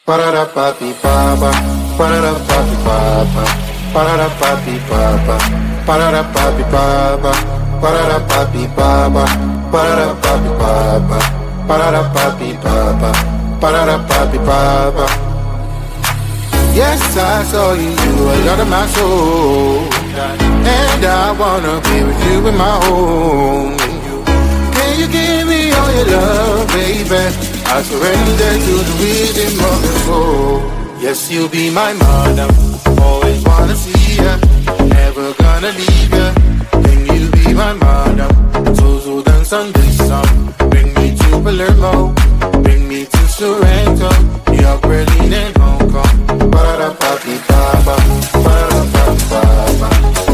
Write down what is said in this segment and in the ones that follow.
Ba-da-da-ba-dee-ba-ba, ba-da-da-ba-dee-ba-ba, ba-da-da-ba-dee-ba-ba, ba-da-da-ba-dee-ba-ba, ba-da-da-ba-dee-ba-ba, ba-da-da-ba-dee-ba-ba, ba-da-da-ba-dee-ba-ba, ba-da-da-ba-dee-ba-ba. Yes, I saw you, you a lot of my soul, and I wanna be with you in my home. Can you give me all your love, baby? I surrender to the rhythm of your soul. Yes, you'll be my mother. Always wanna see ya, never gonna leave ya. Can you be my mother? So dance on this song. Bring me to Palermo, bring me to Sorrento, New York, Berlin, and Hong Kong. Ba-da-da-ba-dee-ba-ba, ba-da-da-ba-dee-ba-ba,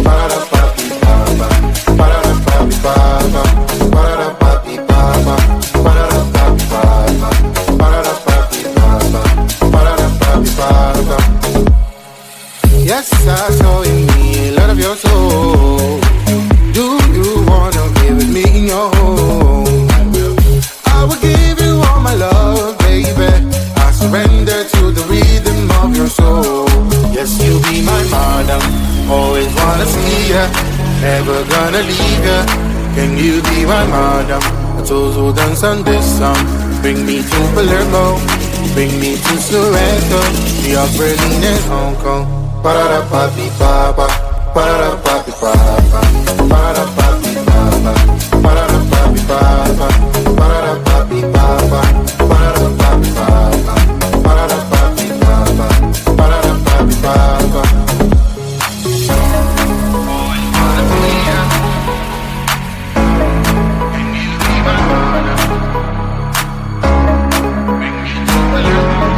ba-da-da-ba-dee-ba-ba, ba-da-da-ba-dee-ba-ba, ba-da-da-ba-dee-ba-ba, ba-da-da-ba-dee-ba-ba, ba-da-da-ba-dee-ba-ba, ba-da-da-ba-dee-ba-ba. Yes, I saw in me a lot of your soul. Do you wanna be with me in your home? I will give you all my love, baby. I surrender to the rhythm of your soul. Yes, you'll be my madam. Always wanna see ya, never gonna leave ya. Can you be my madam? So dance on this song. Bring me to Palermo, bring me to Sorrento, New York, Berlin, and Hong Kong. Ba-da-da-ba-dee-ba-ba, ba-da-da-ba-dee-ba-ba, ba-da-da-ba-dee-ba-ba, ba-da-da-ba-dee-ba-ba, ba-da-da-ba-dee-ba-ba, ba-da-da-ba-dee-ba-ba, ba-da-da-ba-dee-ba-ba, ba-da-da-ba-dee-ba-ba. Always wanna see ya. Can you be my mother? Bring me to Palermo.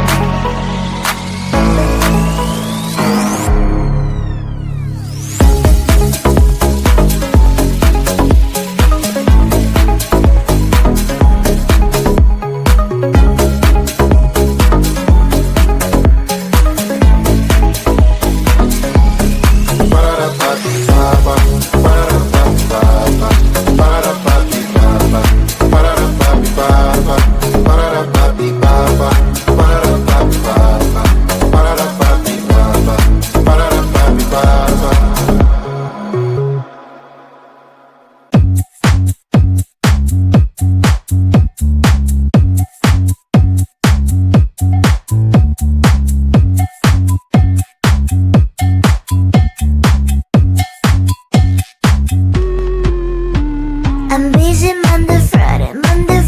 I'm busy Monday,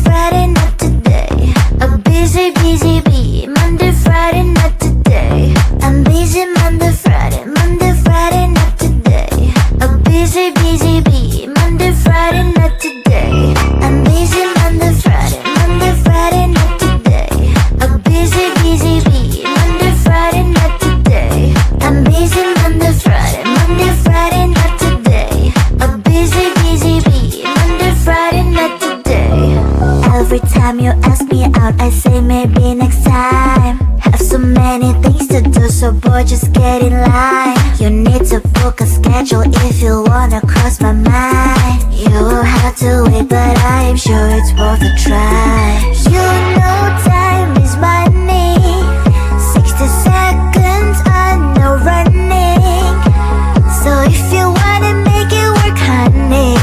Friday, not today. I'm busy, bee, Monday, Friday, not today. I'm busy Monday, Friday, not today. I'm busy, bee, Monday, Friday, not today. I'm busy Monday, Friday, not today. I'm busy, bee, Monday, Friday, not today. I'm busy Monday, Friday, not today. I'm busy, bee, Monday, Friday, not today. Every time you ask me out, I say maybe next time. Have so many things to do, so boy, just get in line. You need to book a schedule if you wanna cross my mind. You will have to wait, but I am sure it's worth a try. You know time is money. 60 seconds, I know running. So if you wanna make it work, honey,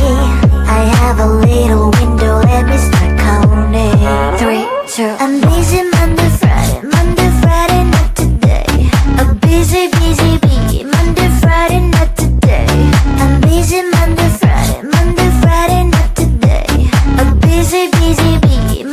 I have a little window, let me start counting. 3, 2, I'm busy Monday, Friday, not today. I'm busy, bee, Monday, Friday, not today. I'm busy Monday, Friday, not today. I'm busy, bee,